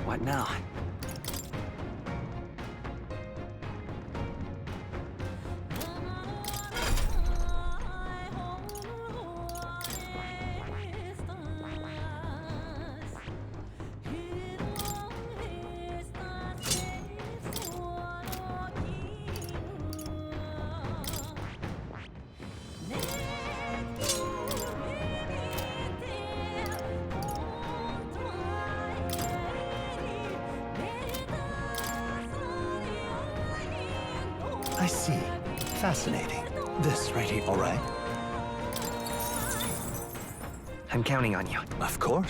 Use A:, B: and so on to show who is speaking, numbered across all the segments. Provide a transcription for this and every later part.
A: What now?
B: I see. Fascinating. This right here, all right?
A: I'm counting on you.
B: Of course.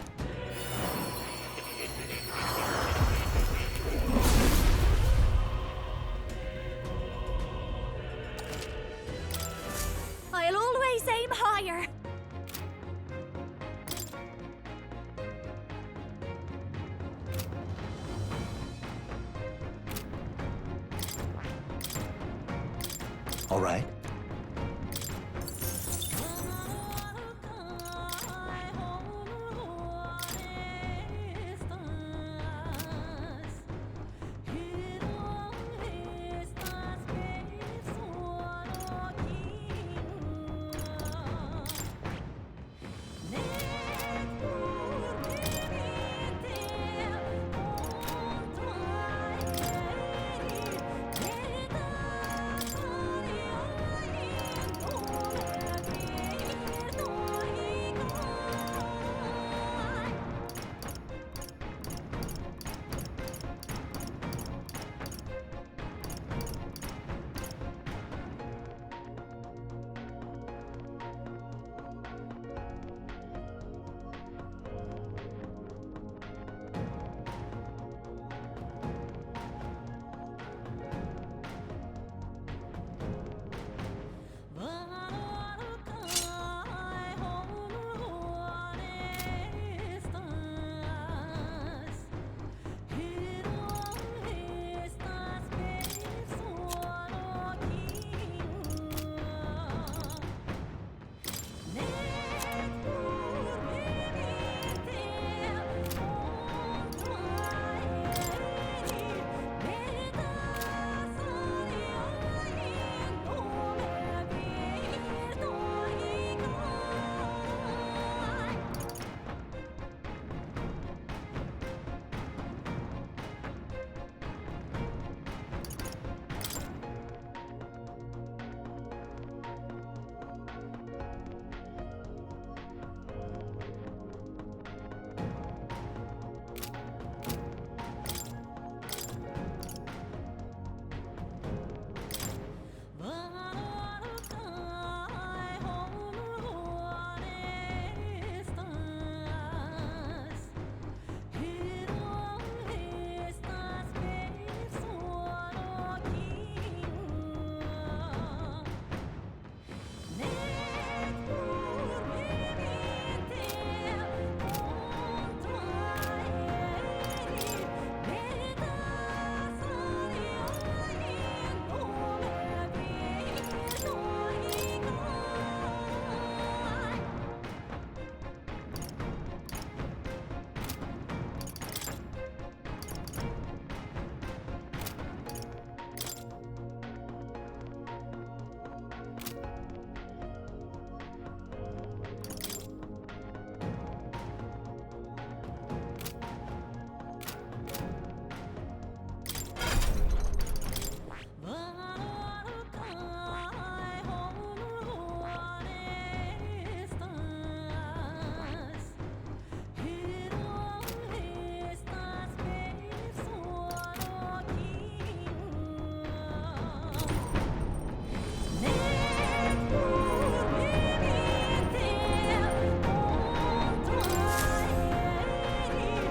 C: I'll always aim higher.
B: All right.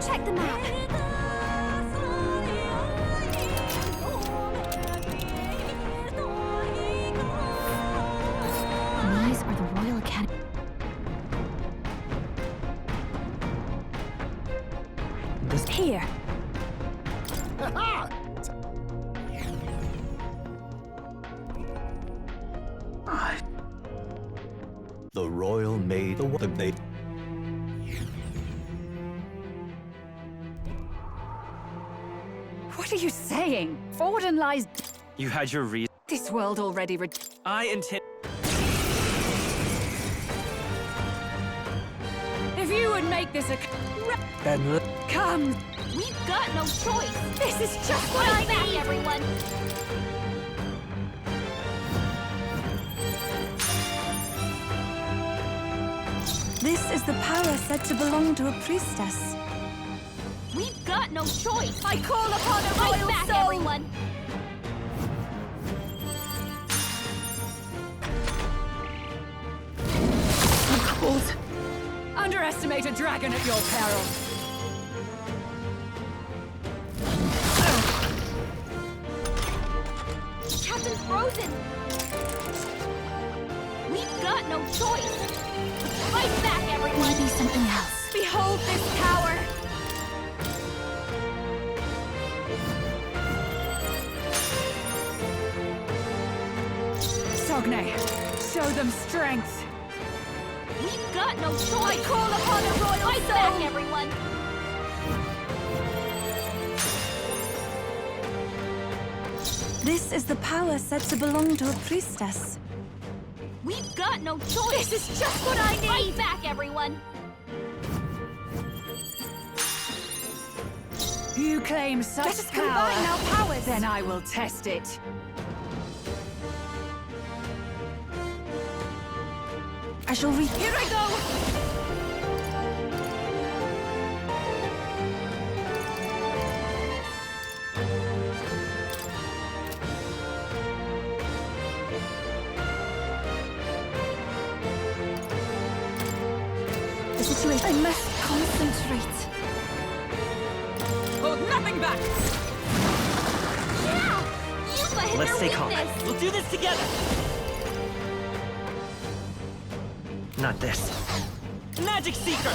C: Check the map. These are the Royal Academy.
B: This
C: Here.
B: The royal maid, the maid.
D: What are you saying? Forden lies.
A: You had your reason.
D: This world already
A: I intend.
D: If you would make this a...
B: And
D: Come!
C: We've got no choice.
D: This is just what I
C: Back,
D: need!
C: everyone.
E: This is the power said to belong to a priestess.
C: We've got no choice.
D: I call upon a
C: Fight
D: royal
C: back,
D: soul!
C: everyone.
D: Cold. Underestimate a dragon at your peril.
C: Captain Frozen. We've got no choice. Fight back, everyone.
E: Maybe something else.
D: Behold this power! Sogne, show them strength.
C: We've got no choice.
D: I call upon a royal
C: Fight
D: soul!
C: back, everyone.
E: This is the power said to belong to a priestess.
C: We've got no choice.
D: This is just what I need!
C: Fight back, everyone.
D: You claim such
E: Let us
D: power.
E: combine our powers.
D: Then I will test it.
E: I shall reach.
D: Here I go!
E: The situation. I must concentrate.
D: Hold nothing back!
C: Yeah! Yuba hit
A: Let's
C: their
A: stay calm.
C: weakness.
A: We'll do this together. Not this. Magic Seeker!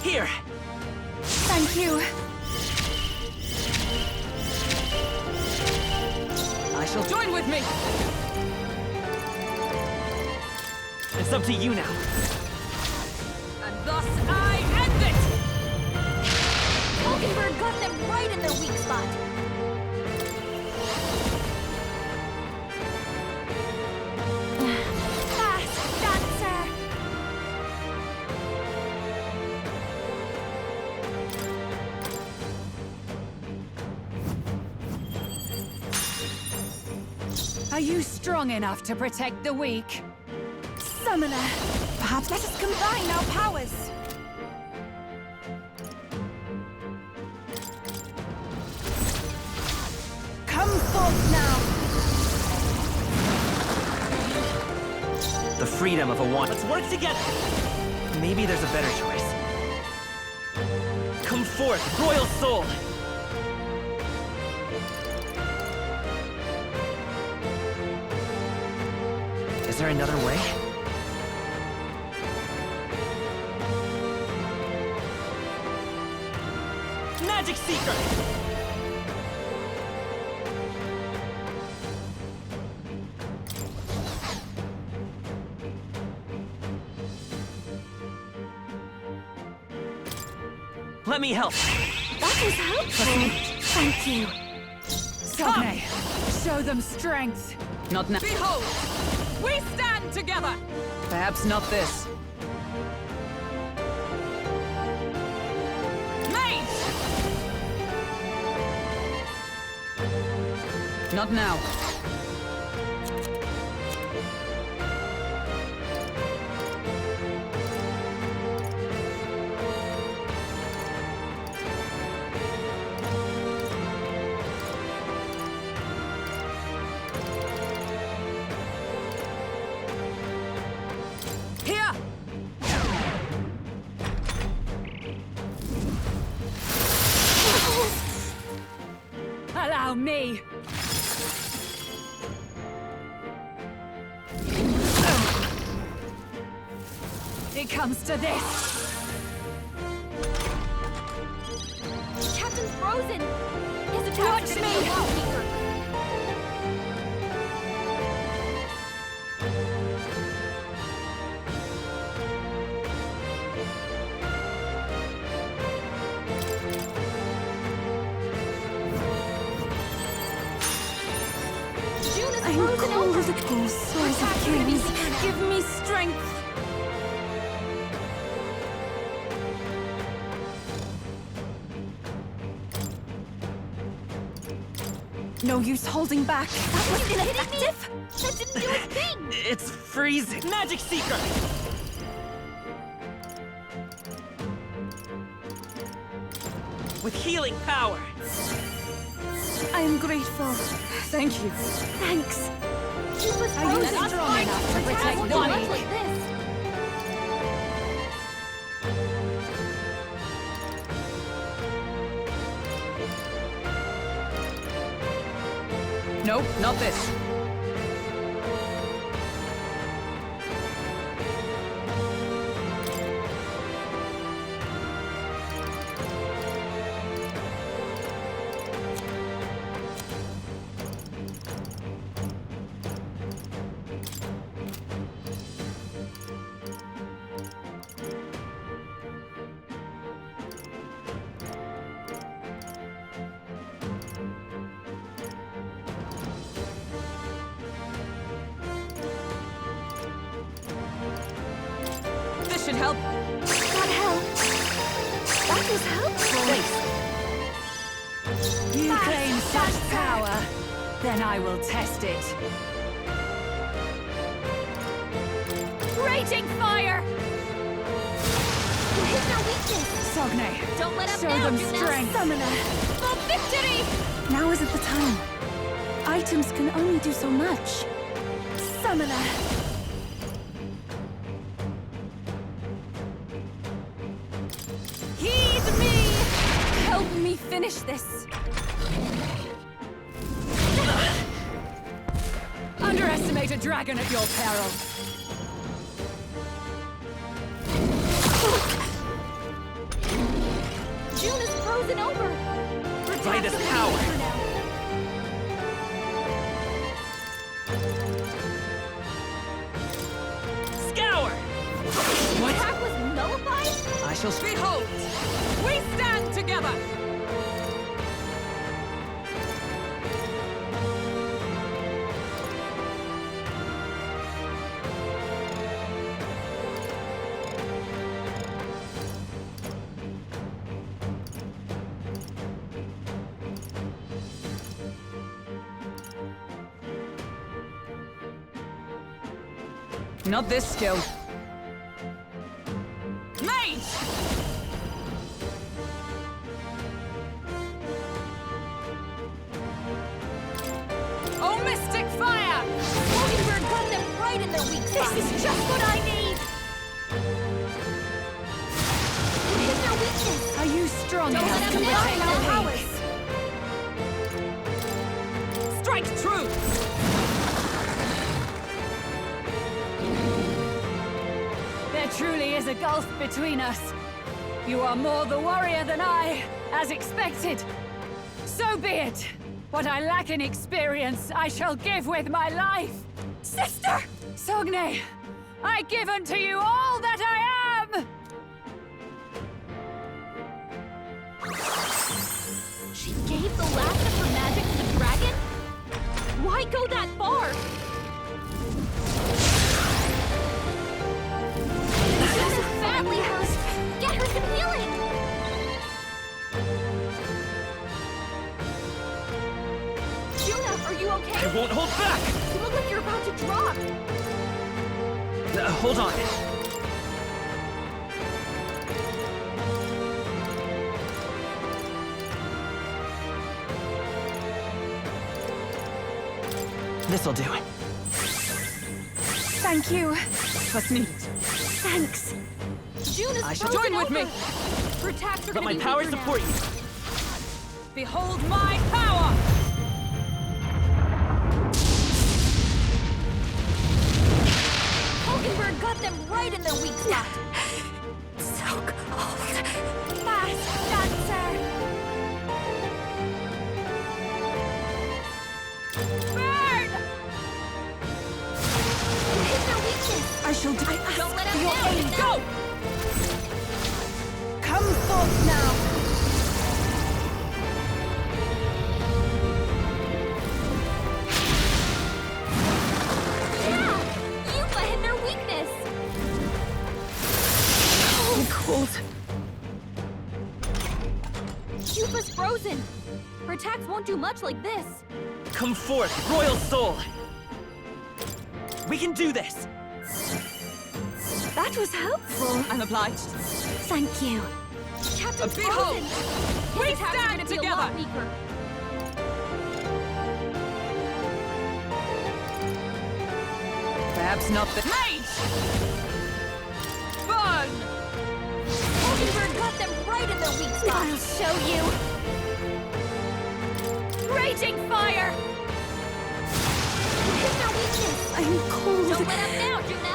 A: Here!
E: Thank you.
D: I shall join with me!
A: It's up to you now.
D: And thus I end it!
C: Mockingbird got them right in their weak spot.
E: Fast dancer.
D: Are you strong enough to protect the weak?
E: Summoner. Perhaps let us combine our powers. Come forth now.
A: The freedom of a wand. Let's work together! Maybe there's a better choice. Come forth, Royal Soul! Is there another way? Magic Seeker! Let me help.
E: That is helpful. Thank you.
D: Sogne, show them strength. Not now. Behold, we stand together. Perhaps not this. Mage! Not now. Here! Allow me! It comes to this!
C: frozen! His attacks are gonna be a lot weaker. June is
E: I'm
C: frozen
E: cold
C: over!
E: as a cold sores of kings. Give me strength. No use holding back. That was ineffective.
C: That didn't do a thing!
A: It's freezing. Magic Seeker! With healing power.
E: I am grateful. Thank you. Thanks.
C: Keep us
E: Are you
C: frozen.
E: strong enough to
C: Protect
E: protect
C: one
E: one
C: much
E: week?
C: like this.
D: Nope, not this. This should help.
E: That helped. That was helpful.
D: You
E: Fast,
D: claim such
E: faster.
D: power, then I will test it.
C: Raging fire! You hit their weakness!
D: Sogne,
C: Don't let up
D: show
C: now,
D: them
C: Juno!
D: strength.
E: Summoner.
C: For victory!
E: Now isn't the time. Items can only do so much. Summoner.
C: Heed me!
E: Help me finish this.
D: Underestimate a dragon at your peril.
C: June is frozen over!
A: By this power. Scour! What?
C: Attack was nullified?
A: I shall speak.
D: Behold, we stand together. Not this skill. Mage! Oh, mystic fire!
C: Mockingbird got them right in their weak spot! This is just what I need! You hit their weakness!
D: Are you strong
C: Don't
D: enough
C: let
D: to
C: them down
D: protect
C: in our
D: our
C: powers!
D: Strike true! There truly is a gulf between us. You are more the warrior than I, as expected. So be it. What I lack in experience, I shall give with my life. Sister! Sogne, I give unto you all that I am!
C: She gave the last of her magic to the dragon? Why go that far? This is badly hurt! Get her some healing! Juna, are you okay?
A: I won't hold back!
C: You look like you're about to drop!
A: Hold on. This'll do.
E: Thank you.
D: What's needed?
E: Thanks.
C: June is
D: I shall
C: frozen
D: join with me.
C: over. Her attacks are
A: Let my
C: gonna be
A: power
C: weaker
A: support
C: now.
A: you.
D: Behold my power!
C: Mockingbird got them right in their weak spot.
E: So cold. Fast dancer. shall do. I ask
C: Don't let
E: for
C: him
E: your
C: down,
E: aid.
C: Go!
E: Come forth now.
C: Yeah! Yupa hit their weakness!
E: I'm cold.
C: Yupa's frozen! Her attacks won't do much like this.
A: Come forth, Royal Soul! We can do this!
E: That was helpful.
D: I'm obliged.
E: Thank you.
C: Captain's
D: Behold!
C: frozen!
D: We
C: His attacks are
D: stand
C: gonna be a
D: together!
C: lot weaker.
D: Perhaps not the mage! Burn!
C: Hogenberg got them right in their weak spot.
E: I'll show you.
C: Raging fire! Hit their weakness!
E: I'm cold.
C: Don't let up now, Juna!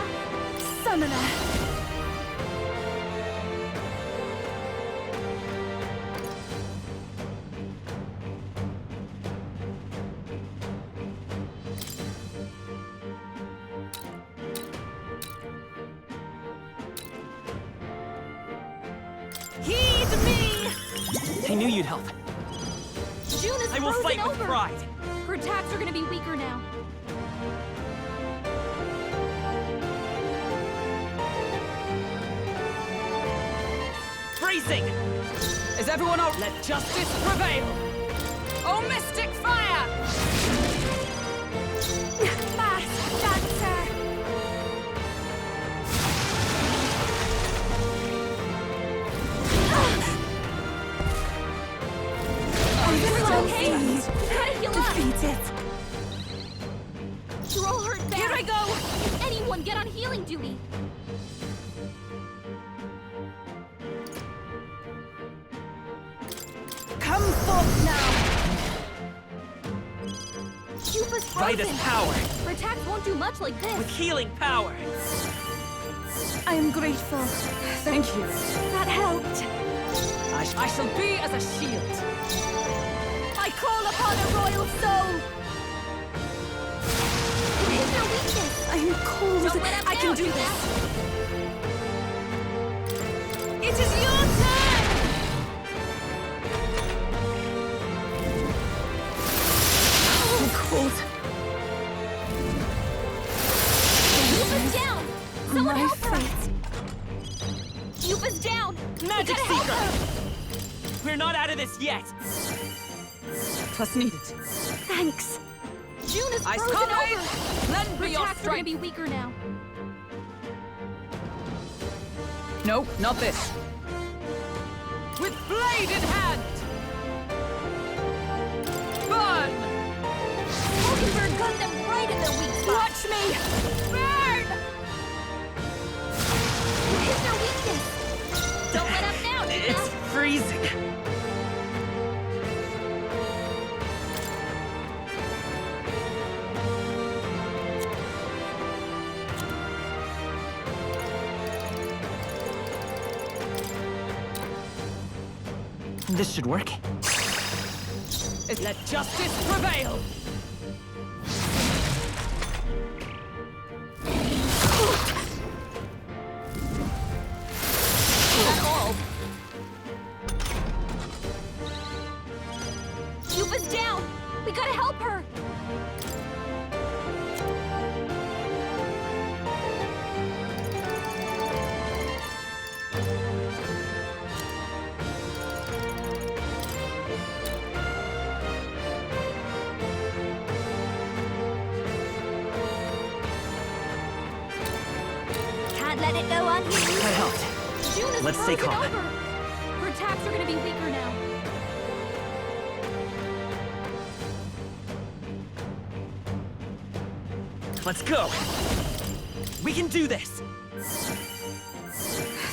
E: Summoner.
C: Heed me!
A: I knew you'd help.
C: Juna's
A: I will
C: frozen
A: fight
C: over.
A: with pride.
C: Her attacks are gonna be weaker now.
A: Freezing!
D: Is everyone out? Let justice prevail! Oh, mystic fire!
E: Fast dancer.
C: Everyone okay?
E: Please.
C: Gotta heal up!
E: Defeat it.
C: You're all hurt bad.
D: Here I go!
C: Anyone get on healing duty?
E: Come forth now.
C: Yupa's frozen.
A: Right as power,
C: Her attacks won't do much like this.
A: with healing power.
E: I am grateful.
D: Thank you.
E: That helped.
D: I shall be as a shield.
E: I call upon a royal soul.
C: Hit their weakness.
E: I am cold.
C: Don't let him
E: I can
C: down,
E: do
C: Juna.
E: this. It is your turn. I'm cold.
C: Yupa's down. Someone
E: My
C: help her.
E: fate.
C: Yupa's down.
A: Magic
C: We gotta help
A: Seeker!
C: her.
A: We're not out of this yet!
D: Twas needed.
E: Thanks.
C: Juna's
D: Ice
C: frozen
D: comrade!
C: over.
D: Lend
C: Her
D: me your
C: attacks are gonna
D: strength!
C: be weaker now.
D: No, not this. With blade in hand! Burn!
C: Hogenberg got them right in their weak spot.
E: Watch me.
D: Burn!
C: Hit their weakness. Don't let up now, Juna.
A: It's freezing. This should work.
D: Let justice prevail!
C: That's all. Yupa's down. We gotta help her.
E: Can't let it go unused.
A: That helped.
C: Juna's
A: Let's stay
C: frozen
A: calm.
C: over. Her attacks are gonna be weaker now.
A: Let's go! We can do this!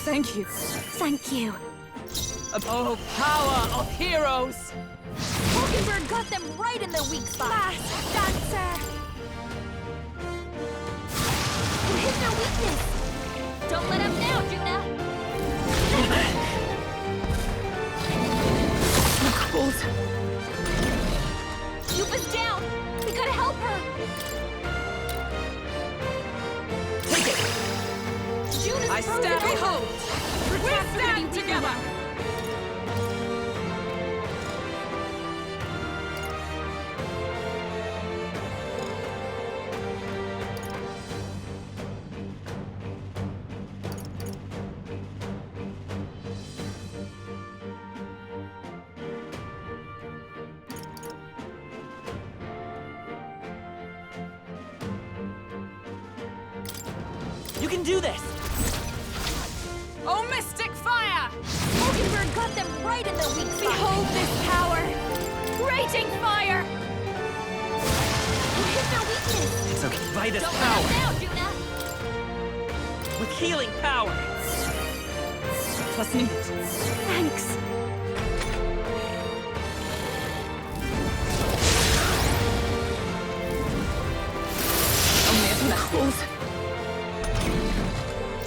D: Thank you.
E: Thank you.
D: Oh, power of heroes!
C: Hogenberg got them right in their weak spot.
E: Fast dancer.
C: Hit their weakness. Don't let up now, Juna.
E: I'm cold.
C: Yupa's down. We gotta help her.
A: Take it!
D: I stand behold! We stand together!
A: You can do this!
D: Oh, mystic fire!
C: Mockingbird got them right in the weak spot.
D: Behold this power! Raging fire!
C: You hit their weakness.
A: It's okay. By this
C: Don't
A: power!
C: let down, Juna.
A: With healing power!
D: Plus need.
E: Thanks.
D: Only as knuckles.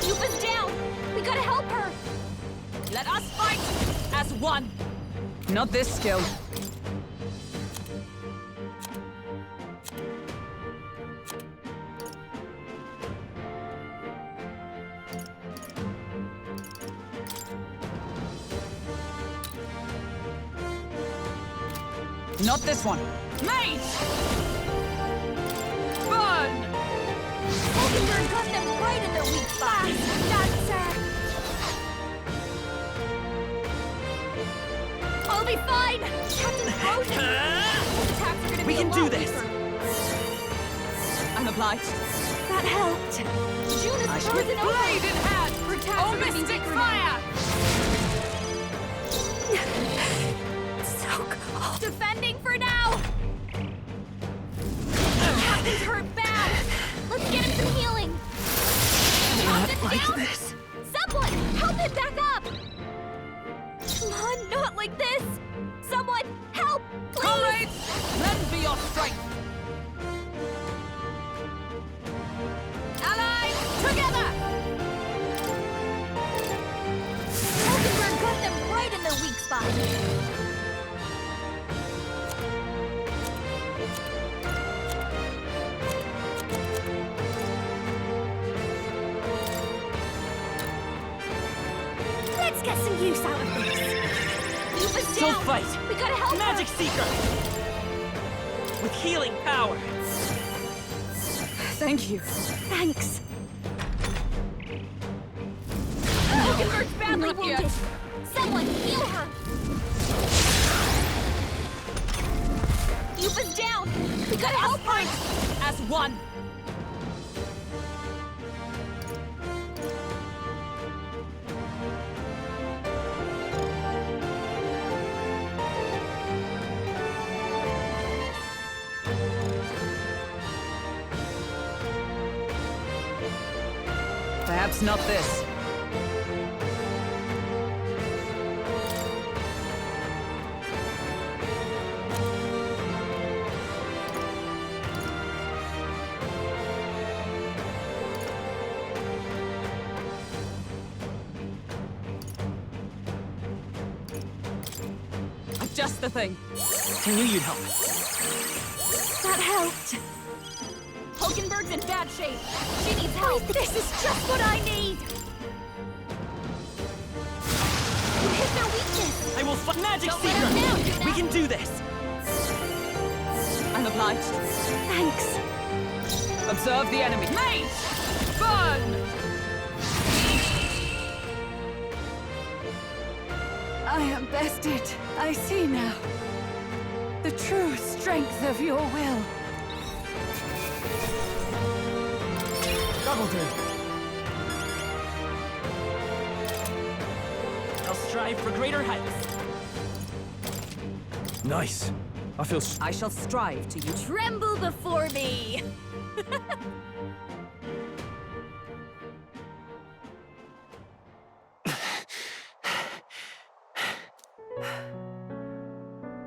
C: Yuba's down. We gotta help her.
D: Let us fight as one. Not this skill. Not this one. Mage! Burn!
C: Mockingbird got them right in their weak spot. I'll be fine. Captain Frozen. Those attacks are gonna
A: We
C: be a
A: can do
C: lot
A: this.
C: weaker.
D: I'm obliged.
C: That helped. Juna's frozen over.
D: Blade in hand!
C: Her attacks
D: Oh,
C: are getting
D: mystic
C: weaker now.
D: fire!
C: So cold. Defending for now. Captain's hurt bad. Let's get him some healing. Captain's
B: Like
C: down.
B: this.
C: Someone, help him back up. Come on, not like this. Someone, help, please.
D: Comrades, lend me your strength. Allies, together!
C: Mockingbird got them right in their weak spot. Let's get some use out of this. Yuba's
A: Don't
C: down.
A: fight!
C: We gotta help
A: Magic
C: her.
A: Seeker! With healing power!
D: Thank you.
E: Thanks.
C: Mockingbird badly
D: Not
C: wounded.
D: yet.
C: Someone heal her. Yuba's down. We gotta help her.
D: As one. Perhaps not this. Just the thing.
A: I knew you'd help.
C: That helped. Mockingbird in bad shape. She needs help. This is just what I need. You hit their weakness.
A: I will fight Magic
C: Don't let us down,
A: Seeker!
C: Juna.
A: We can do this!
D: I'm obliged.
E: Thanks.
D: Observe the enemy. Mage! Burn!
E: I am bested. I see now. The true strength of your will.
B: That'll do.
A: I'll strive for greater heights.
B: Nice. I feel
D: I shall strive to use.
C: Tremble before me.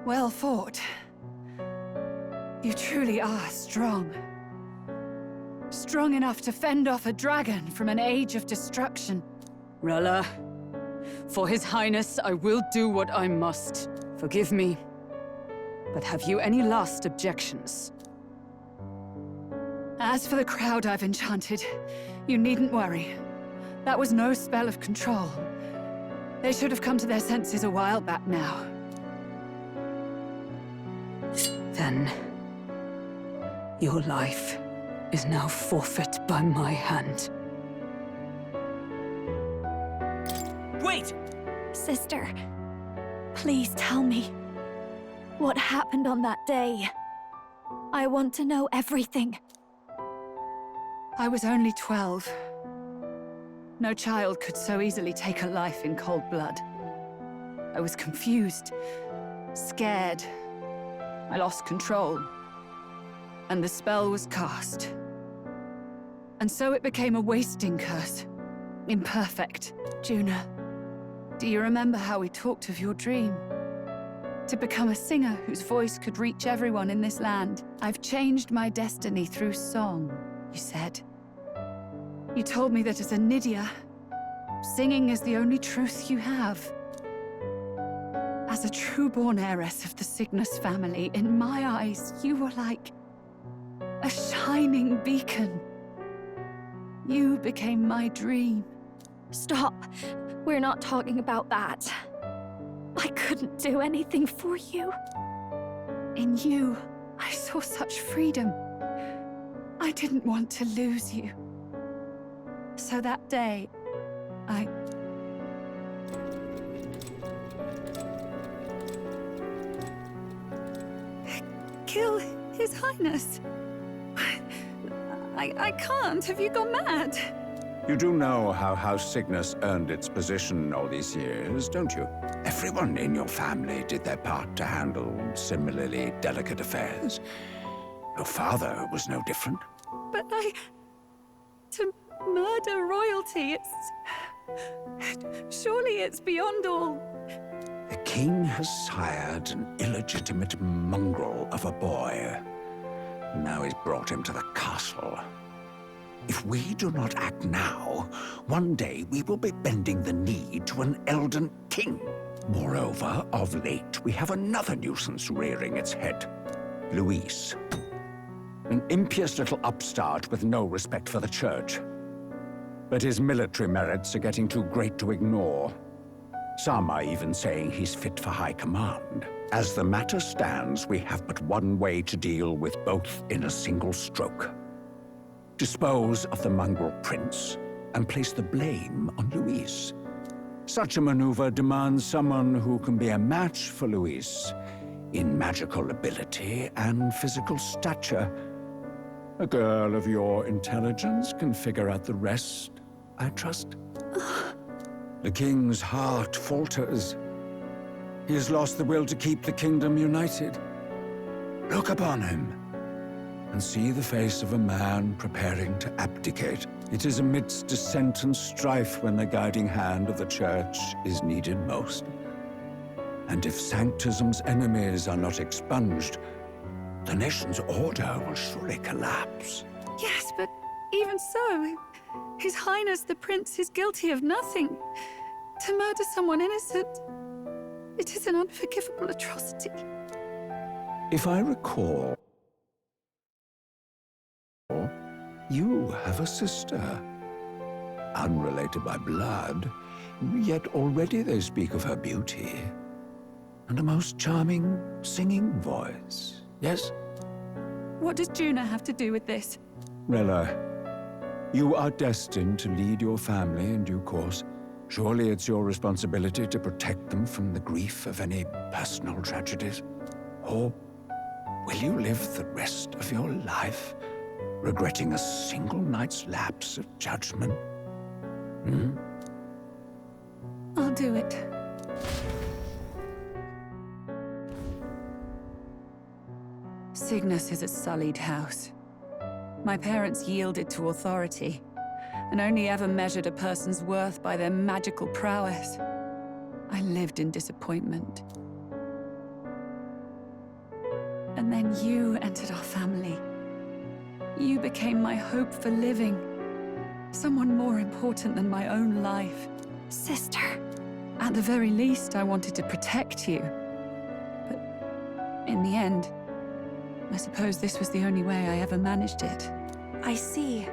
E: Well fought. You truly are strong. Strong enough to fend off a dragon from an age of destruction.
D: Rella, for His Highness, I will do what I must. Forgive me. But have you any last objections?
E: As for the crowd I've enchanted, you needn't worry. That was no spell of control. They should have come to their senses a while back now. Then, your life is now forfeit by my hand.
A: Wait!
C: Sister, please tell me what happened on that day. I want to know everything.
E: I was only 12. No child could so easily take a life in cold blood. I was confused, scared. I lost control. And the spell was cast. And so it became a wasting curse. Imperfect. Juna, do you remember how we talked of your dream? To become a singer whose voice could reach everyone in this land. I've changed my destiny through song, you said. You told me that as a Nydia, singing is the only truth you have. As a true-born heiress of the Cygnus family, in my eyes, you were like a shining beacon. You became my dream.
C: Stop. We're not talking about that. I couldn't do anything for you.
E: In you, I saw such freedom. I didn't want to lose you. So that day, I... kill His Highness. I can't. Have you gone mad?
F: You do know how House Cygnus earned its position all these years, don't you? Everyone in your family did their part to handle similarly delicate affairs. Your father was no different.
E: But to murder royalty, surely it's beyond all...
F: The king has sired an illegitimate mongrel of a boy. Now he's brought him to the castle. If we do not act now, one day we will be bending the knee to an Elden king. Moreover, of late, we have another nuisance rearing its head. Luis. An impious little upstart with no respect for the church. But his military merits are getting too great to ignore. Some are even saying he's fit for high command. As the matter stands, we have but one way to deal with both in a single stroke. Dispose of the mongrel prince and place the blame on Luis. Such a maneuver demands someone who can be a match for Luis in magical ability and physical stature. A girl of your intelligence can figure out the rest, I trust. The king's heart falters. He has lost the will to keep the kingdom united. Look upon him and see the face of a man preparing to abdicate. It is amidst dissent and strife when the guiding hand of the church is needed most. And if Sanctism's enemies are not expunged, the nation's order will surely collapse.
E: Yes, but even so, His Highness the Prince is guilty of nothing. To murder someone innocent, it is an unforgivable atrocity.
F: If I recall, you have a sister. Unrelated by blood, yet already they speak of her beauty. And a most charming singing voice, yes?
E: What does Juna have to do with this?
F: Rella, you are destined to lead your family in due course. Surely it's your responsibility to protect them from the grief of any personal tragedies. Or will you live the rest of your life regretting a single night's lapse of judgment?
E: I'll do it. Cygnus is a sullied house. My parents yielded to authority, and only ever measured a person's worth by their magical prowess. I lived in disappointment. And then you entered our family. You became my hope for living. Someone more important than my own life.
C: Sister.
E: At the very least, I wanted to protect you. But in the end, I suppose this was the only way I ever managed it.
C: I see.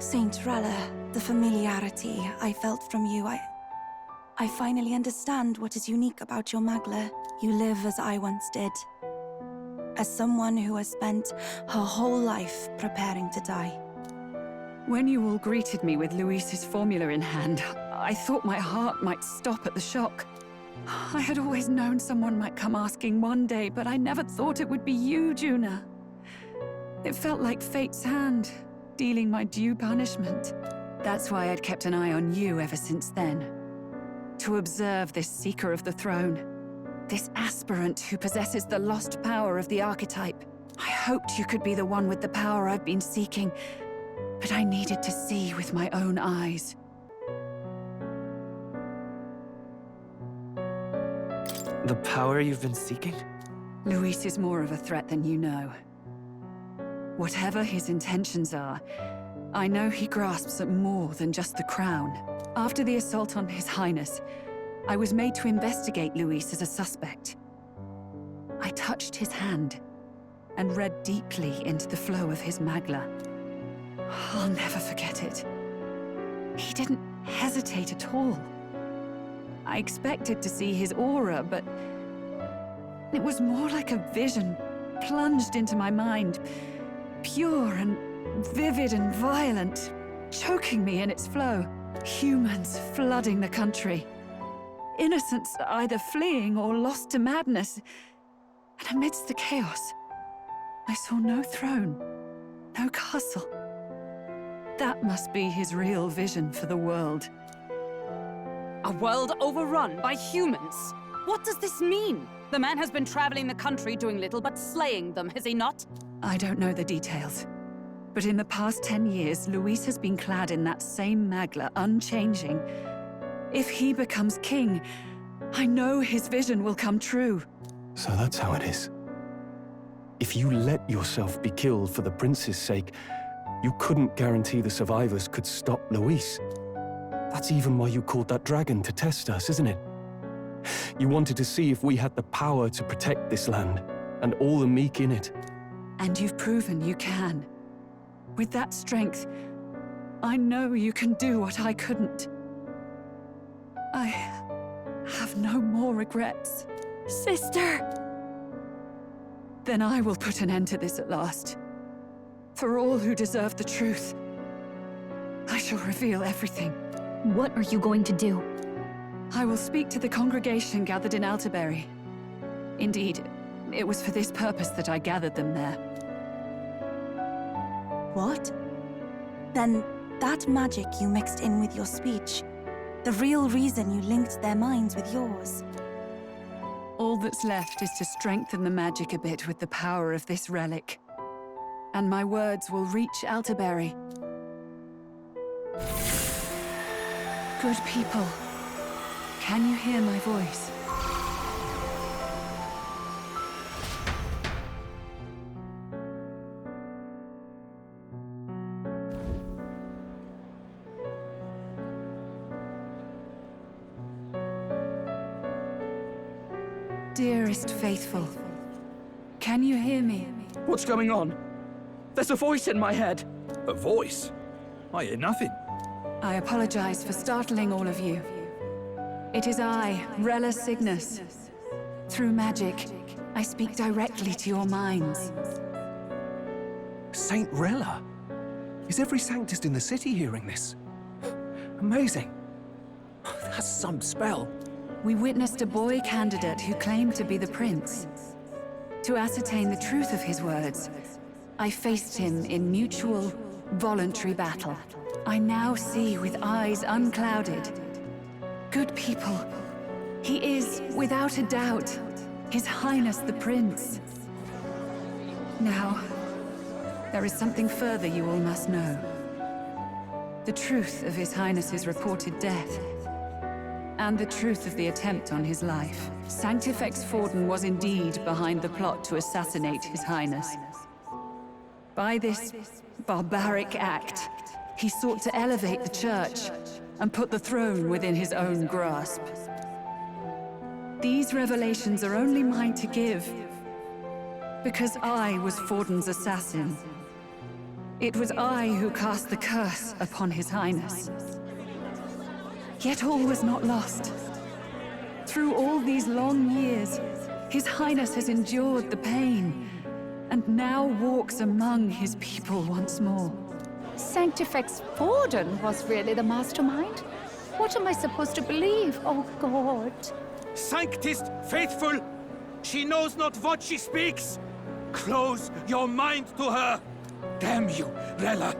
G: Saint Rella, the familiarity I felt from you, I finally understand what is unique about your Magla. You live as I once did. As someone who has spent her whole life preparing to die.
E: When you all greeted me with Luis's formula in hand, I thought my heart might stop at the shock. I had always known someone might come asking one day, but I never thought it would be you, Juna. It felt like fate's hand, dealing my due punishment. That's why I'd kept an eye on you ever since then. To observe this seeker of the throne. This aspirant who possesses the lost power of the archetype. I hoped you could be the one with the power I've been seeking, but I needed to see with my own eyes.
A: The power you've been seeking?
E: Luis is more of a threat than you know. Whatever his intentions are, I know he grasps at more than just the crown. After the assault on His Highness, I was made to investigate Luis as a suspect. I touched his hand and read deeply into the flow of his Magla. I'll never forget it. He didn't hesitate at all. I expected to see his aura, but it was more like a vision plunged into my mind, pure and vivid and violent, choking me in its flow. Humans flooding the country. Innocents either fleeing or lost to madness. And amidst the chaos, I saw no throne, no castle. That must be his real vision for the world.
D: A world overrun by humans? What does this mean? The man has been traveling the country doing little but slaying them, has he not?
E: I don't know the details. But in the past 10 years, Luis has been clad in that same Magla, unchanging. If he becomes king, I know his vision will come true.
H: So that's how it is. If you let yourself be killed for the prince's sake, you couldn't guarantee the survivors could stop Luis. That's even why you called that dragon to test us, isn't it? You wanted to see if we had the power to protect this land, and all the meek in it.
E: And you've proven you can. With that strength, I know you can do what I couldn't. I have no more regrets.
C: Sister!
E: Then I will put an end to this at last. For all who deserve the truth, I shall reveal everything.
C: What are you going to do?
E: I will speak to the congregation gathered in Alterberry. Indeed, it was for this purpose that I gathered them there.
G: What? Then that magic you mixed in with your speech, the real reason you linked their minds with yours.
E: All that's left is to strengthen the magic a bit with the power of this relic. And my words will reach Alterberry. Good people, can you hear my voice? Dearest faithful, can you hear me?
I: What's going on? There's a voice in my head.
J: A voice? I hear nothing.
E: I apologize for startling all of you. It is I, Rella Cygnus. Through magic, I speak directly to your minds.
B: Saint Rella? Is every Sanctist in the city hearing this? Amazing. That's some spell.
E: We witnessed a boy candidate who claimed to be the prince. To ascertain the truth of his words, I faced him in mutual, voluntary battle. I now see with eyes unclouded. Good people, he is, without a doubt, His Highness the Prince. Now, there is something further you all must know. The truth of His Highness's reported death, and the truth of the attempt on his life. Sanctifex Forden was indeed behind the plot to assassinate His Highness. By this barbaric act, he sought to elevate the Church and put the throne within his own grasp. These revelations are only mine to give, because I was Forden's assassin. It was I who cast the curse upon His Highness. Yet all was not lost. Through all these long years, His Highness has endured the pain, and now walks among his people once more.
K: Sanctifex Forden was really the mastermind? What am I supposed to believe? Oh, God.
J: Sanctist faithful! She knows not what she speaks! Close your mind to her! Damn you, Rella!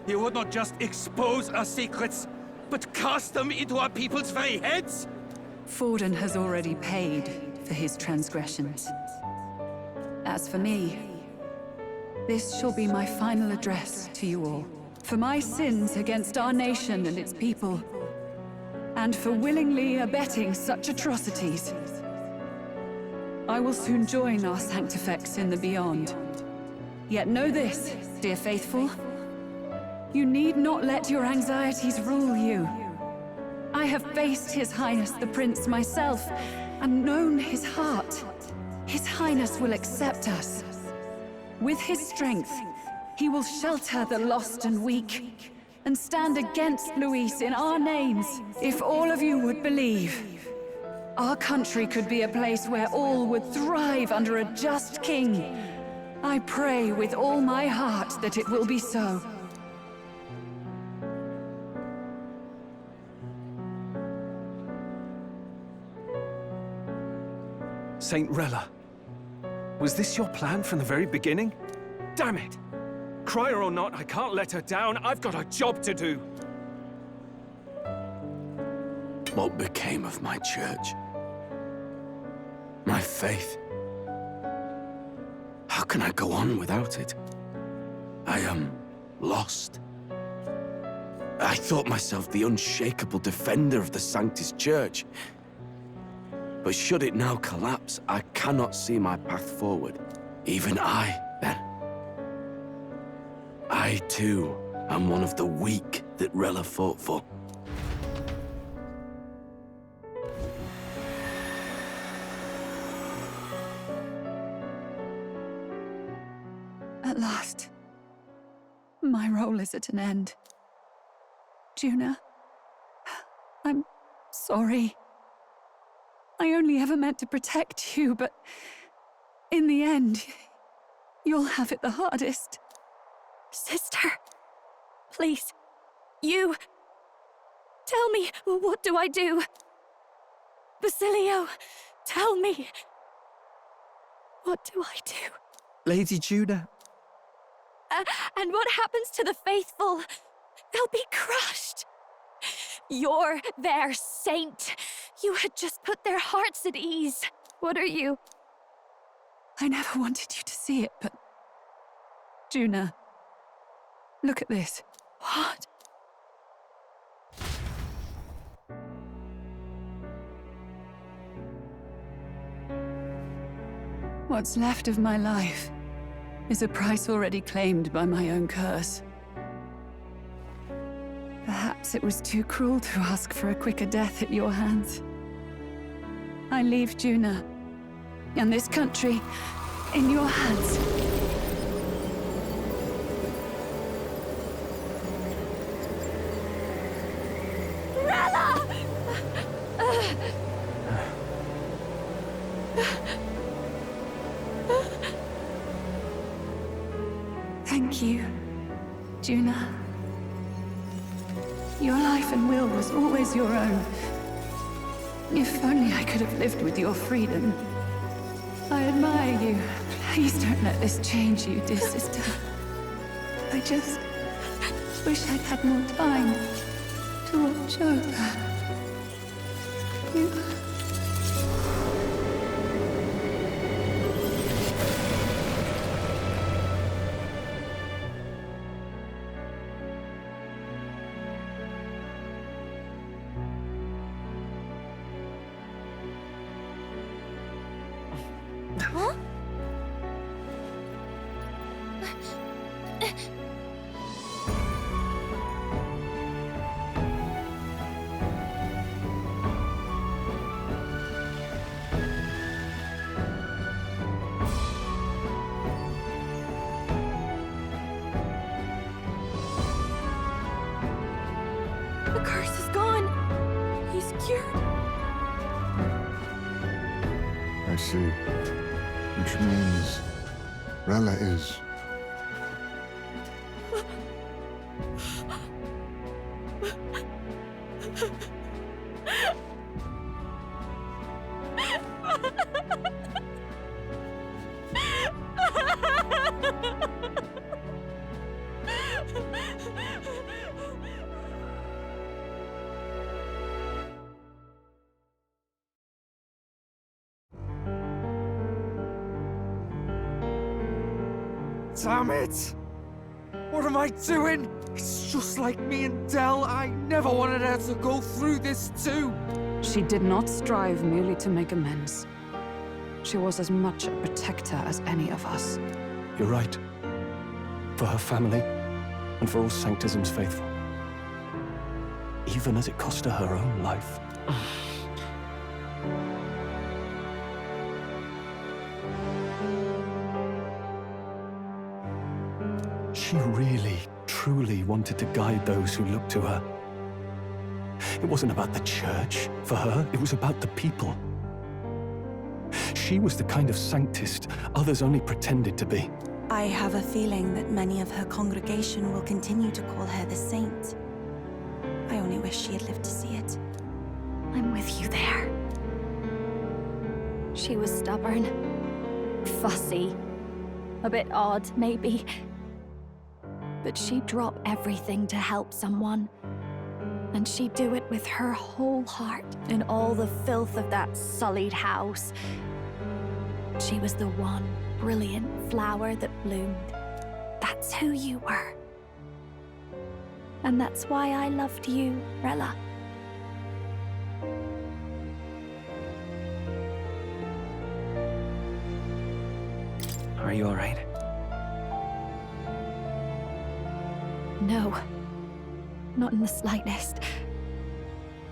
J: You would not just expose our secrets, but cast them into our people's very heads?
E: Forden has already paid for his transgressions. As for me, this shall be my final address to you all. For my sins against our nation and its people, and for willingly abetting such atrocities, I will soon join our Sanctifex in the Beyond. Yet know this, dear faithful. You need not let your anxieties rule you. I have faced His Highness the Prince myself, and known his heart. His Highness will accept us. With his strength, he will shelter the lost and weak, and stand against Luis in our names. If all of you would believe, our country could be a place where all would thrive under a just king. I pray with all my heart that it will be so.
B: Saint Rella, was this your plan from the very beginning? Damn it! Crier or not, I can't let her down. I've got a job to do.
H: What became of my church? My faith? How can I go on without it? I am lost. I thought myself the unshakable defender of the Sanctus Church. But should it now collapse, I cannot see my path forward. Even I, then. I, too, am one of the weak that Rella fought for.
E: At last, my role is at an end. Juna, I'm sorry. I only ever meant to protect you, but in the end, you'll have it the hardest.
C: Sister, please, you... Tell me, what do I do? Basilio, tell me. What do I do?
H: Lady Juna.
C: And what happens to the faithful? They'll be crushed. You're their saint. You had just put their hearts at ease. What are you?
E: I never wanted you to see it, but... Juna, look at this.
C: What?
E: What's left of my life is a price already claimed by my own curse. Perhaps it was too cruel to ask for a quicker death at your hands. I leave Juna and this country in your hands.
C: Rella!
E: Thank you, Juna. Your life and will was always your own. If only I could have lived with your freedom. I admire you. Please don't let this change you, dear sister. I just wish I'd had more time to watch over you.
C: Huh?
L: see. Which means Rella is...
B: Damn it! What am I doing? It's just like me and Dell. I never wanted her to go through this too.
E: She did not strive merely to make amends. She was as much a protector as any of us.
H: You're right. For her family, and for all Sanctism's faithful. Even as it cost her her own life. She really, truly wanted to guide those who looked to her. It wasn't about the church, for her, it was about the people. She was the kind of Sanctist others only pretended to be.
G: I have a feeling that many of her congregation will continue to call her the saint. I only wish she had lived to see it.
C: I'm with you there. She was stubborn, fussy, a bit odd, maybe. But she'd drop everything to help someone. And she'd do it with her whole heart in all the filth of that sullied house. She was the one brilliant flower that bloomed. That's who you were. And that's why I loved you, Rella.
B: Are you all right?
C: No. Not in the slightest.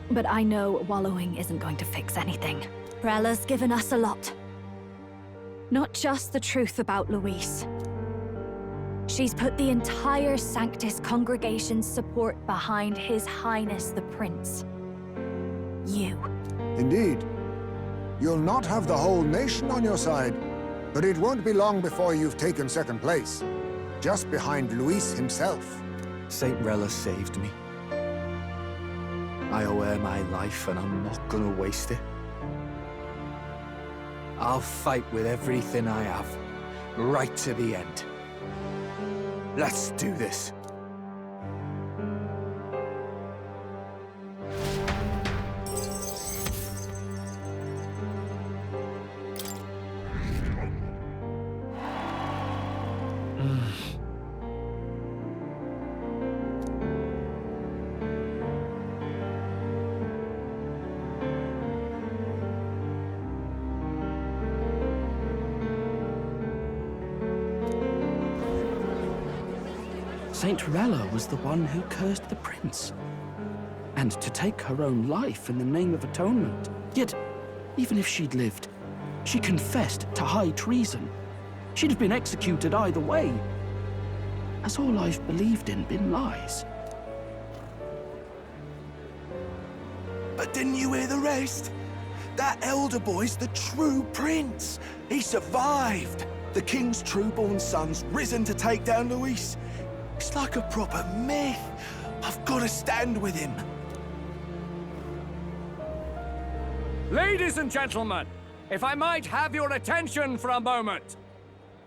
C: But I know wallowing isn't going to fix anything. Rella's given us a lot. Not just the truth about Luis. She's put the entire Sanctus congregation's support behind His Highness the Prince. You.
L: Indeed. You'll not have the whole nation on your side, but it won't be long before you've taken second place. Just behind Luis himself.
M: Saint Rella saved me. I owe her my life, and I'm not gonna waste it. I'll fight with everything I have, right to the end. Let's do this.
I: Saint Rella was the one who cursed the prince. And to take her own life in the name of atonement. Yet, even if she'd lived, she confessed to high treason. She'd have been executed either way. Has all I've believed in been lies?
M: But didn't you hear the rest? That elder boy's the true prince. He survived. The king's true-born son's risen to take down Luis. It's like a proper myth. I've got to stand with him.
J: Ladies and gentlemen, if I might have your attention for a moment.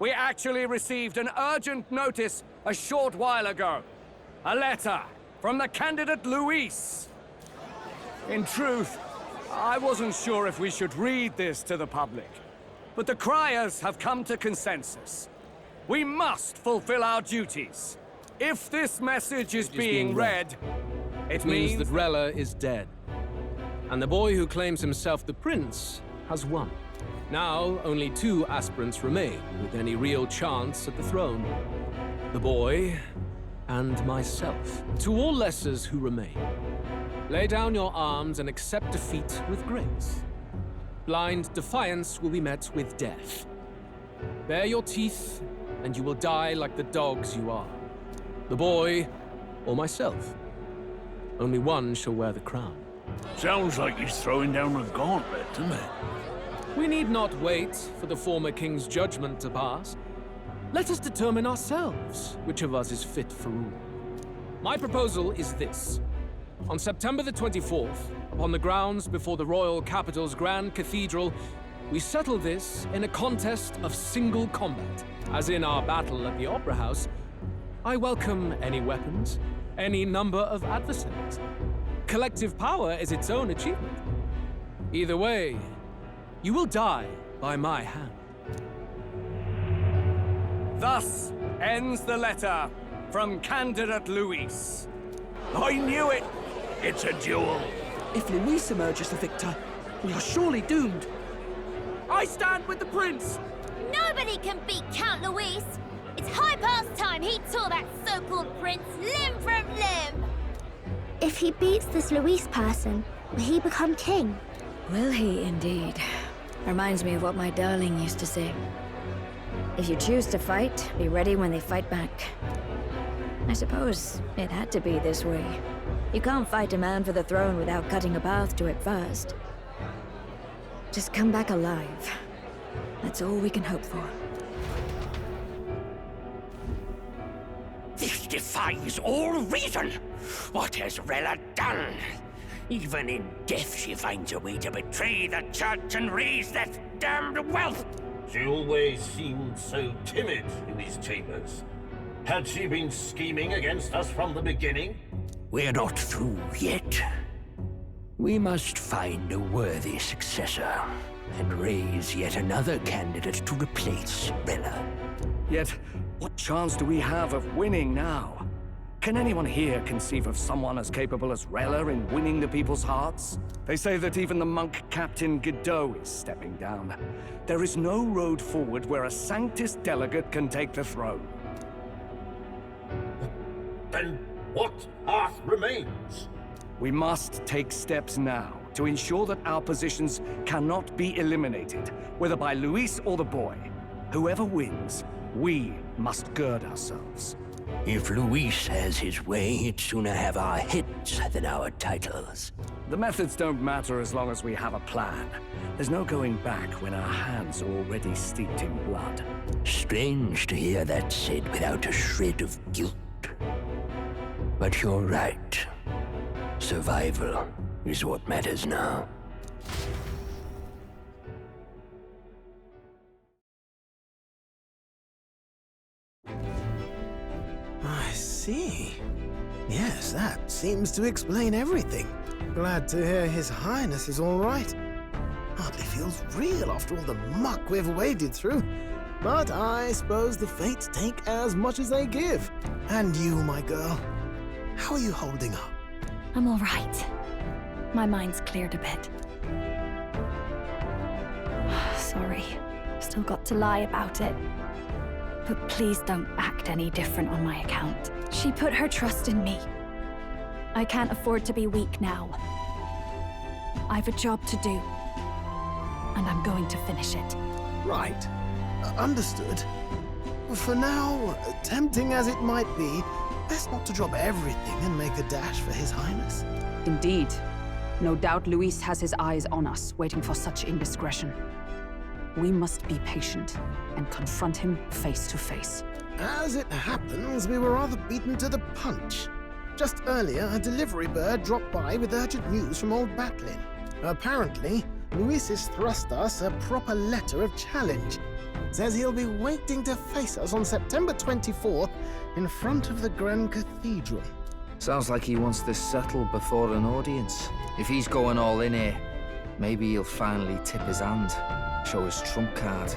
J: We actually received an urgent notice a short while ago. A letter from the candidate Luis. In truth, I wasn't sure if we should read this to the public. But the criers have come to consensus. We must fulfill our duties. If this message is being read, it means
N: that Rella is dead. And the boy who claims himself the prince has won. Now, only 2 aspirants remain with any real chance at the throne. The boy and myself. To all lessers who remain, lay down your arms and accept defeat with grace. Blind defiance will be met with death. Bare your teeth, and you will die like the dogs you are. The boy, or myself. Only one shall wear the crown.
O: Sounds like he's throwing down a gauntlet, doesn't it?
N: We need not wait for the former king's judgment to pass. Let us determine ourselves which of us is fit for rule. My proposal is this. On September the 24th, upon the grounds before the royal capital's Grand Cathedral, we settle this in a contest of single combat. As in our battle at the Opera House, I welcome any weapons, any number of adversaries. Collective power is its own achievement. Either way, you will die by my hand.
B: Thus ends the letter from candidate Luis.
I: I knew it! It's a duel. If Luis emerges the victor, we are surely doomed. I stand with the prince!
O: Nobody can beat Count Luis! It's high past time he tore that so-called prince limb from limb!
P: If he beats this Luis person, will he become king?
Q: Will he indeed? Reminds me of what my darling used to say. If you choose to fight, be ready when they fight back. I suppose it had to be this way. You can't fight a man for the throne without cutting a path to it first. Just come back alive. That's all we can hope for.
R: This defies all reason! What has Rella done? Even in death she finds a way to betray the church and raise that damned wealth!
S: She always seemed so timid in these chambers. Had she been scheming against us from the beginning?
R: We're not through yet. We must find a worthy successor, and raise yet another candidate to replace Rella.
I: Yet, what chance do we have of winning now? Can anyone here conceive of someone as capable as Rella in winning the people's hearts? They say that even the monk Captain Godot is stepping down. There is no road forward where a Sanctus delegate can take the throne.
S: Then what path remains?
I: We must take steps now to ensure that our positions cannot be eliminated, whether by Luis or the boy. Whoever wins, we must gird ourselves.
R: If Luis has his way, he'd sooner have our heads than our titles.
I: The methods don't matter as long as we have a plan. There's no going back when our hands are already steeped in blood.
R: Strange to hear that said without a shred of guilt. But you're right. Survival is what matters now.
T: I see. Yes, that seems to explain everything. Glad to hear His Highness is all right. Hardly feels real after all the muck we've waded through. But I suppose the fates take as much as they give. And you, my girl, how are you holding up?
C: I'm all right. My mind's cleared a bit. Sorry. Still got to lie about it. But please don't act any different on my account. She put her trust in me. I can't afford to be weak now. I've a job to do. And I'm going to finish it.
T: Right. Understood. For now, tempting as it might be, best not to drop everything and make a dash for His Highness.
E: Indeed. No doubt Luis has his eyes on us, waiting for such indiscretion. We must be patient and confront him face to face.
T: As it happens, we were rather beaten to the punch. Just earlier, a delivery bird dropped by with urgent news from Old Batlin. Apparently, Luis has thrust us a proper letter of challenge. Says he'll be waiting to face us on September 24th in front of the Grand Cathedral.
U: Sounds like he wants this settled before an audience. If he's going all in here, maybe he'll finally tip his hand, show his trump card.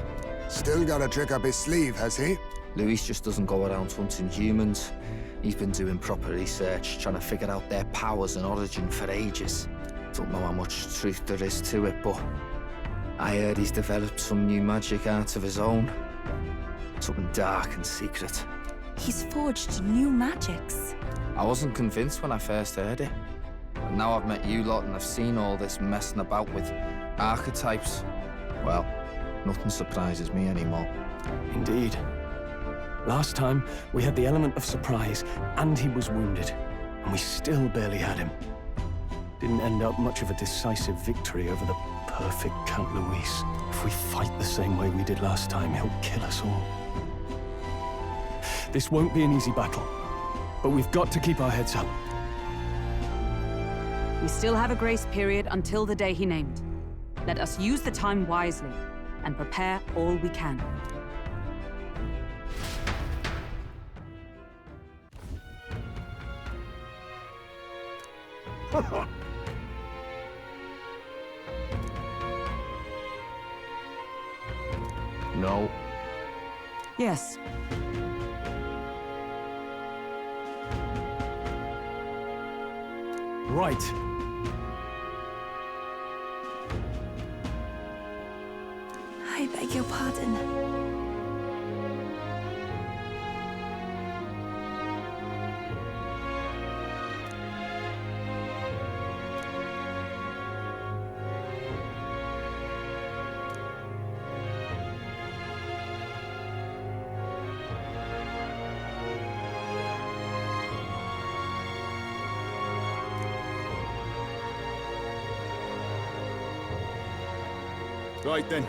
L: Still got a trick up his sleeve, has he?
U: Luis just doesn't go around hunting humans. He's been doing proper research, trying to figure out their powers and origin for ages. Don't know how much truth there is to it, but I heard he's developed some new magic art of his own. Something dark and secret.
G: He's forged new magics.
U: I wasn't convinced when I first heard it. But now I've met you lot and I've seen all this messing about with archetypes. Well, nothing surprises me anymore.
H: Indeed. Last time, we had the element of surprise, and he was wounded. And we still barely had him. Didn't end up much of a decisive victory over the perfect Count Luis. If we fight the same way we did last time, he'll kill us all. This won't be an easy battle, but we've got to keep our heads up.
E: We still have a grace period until the day he named. Let us use the time wisely and prepare all we can.
H: No.
E: Yes.
H: Right.
G: I beg your pardon.
B: Right then.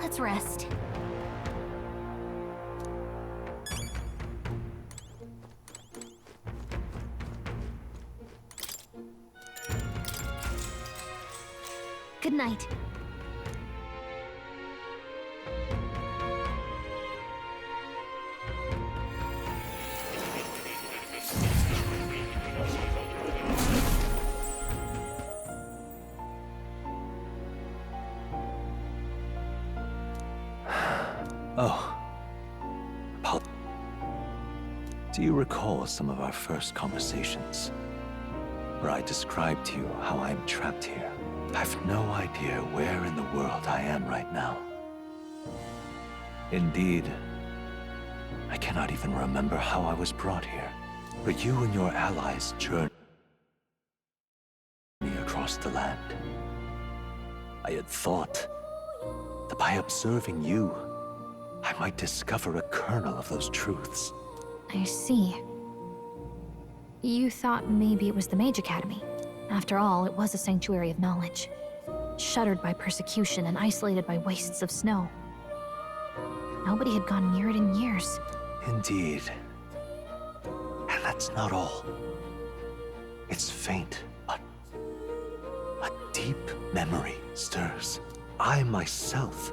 O: Let's rest. Good night.
F: Oh. Paul. Do you recall some of our first conversations? Where I described to you how I am trapped here? I've no idea where in the world I am right now. Indeed, I cannot even remember how I was brought here. But you and your allies journeyed across the land. I had thought that by observing you, I might discover a kernel of those truths.
C: I see. You thought maybe it was the Mage Academy. After all, it was a sanctuary of knowledge. Shuttered by persecution and isolated by wastes of snow. Nobody had gone near it in years.
F: Indeed. And that's not all. It's faint, but a deep memory stirs. I myself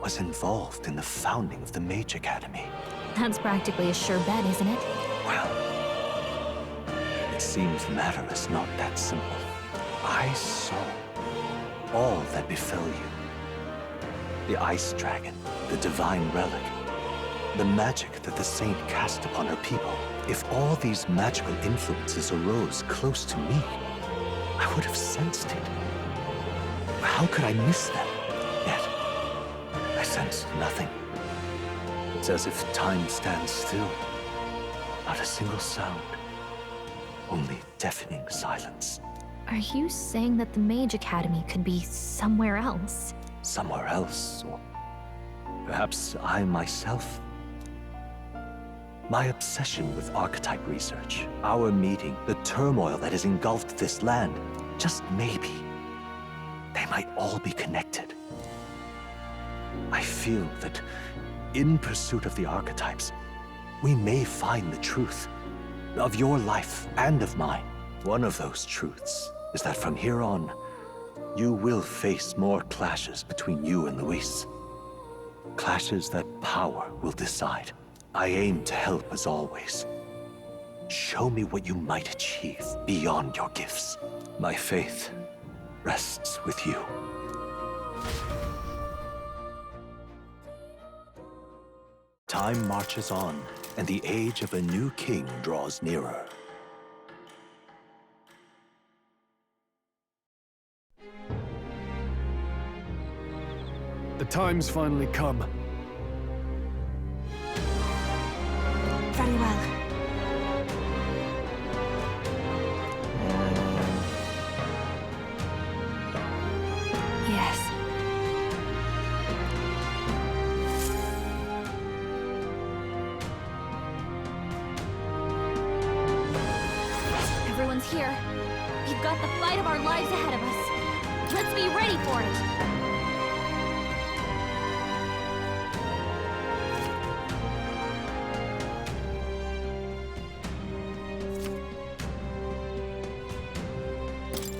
F: was involved in the founding of the Mage Academy.
C: That's practically a sure bet, isn't it?
F: Well, it seems the matter is not that simple. I saw all that befell you. The Ice Dragon, the Divine Relic, the magic that the Saint cast upon her people. If all these magical influences arose close to me, I would have sensed it. How could I miss them? Yet, I sensed nothing. It's as if time stands still. Not a single sound. Only deafening silence.
C: Are you saying that the Mage Academy could be somewhere else?
F: Somewhere else, or perhaps I myself? My obsession with archetype research, our meeting, the turmoil that has engulfed this land, just maybe, they might all be connected. I feel that in pursuit of the archetypes, we may find the truth of your life and of mine. One of those truths is that from here on, you will face more clashes between you and Luis. Clashes that power will decide. I aim to help as always. Show me what you might achieve beyond your gifts. My faith rests with you. Time marches on, and the age of a new king draws nearer.
H: The time's finally come.
G: Very well.
C: Yes.
O: lies ahead of us. Let's be ready for it.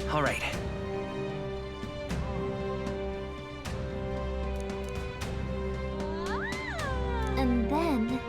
A: All right.
O: And then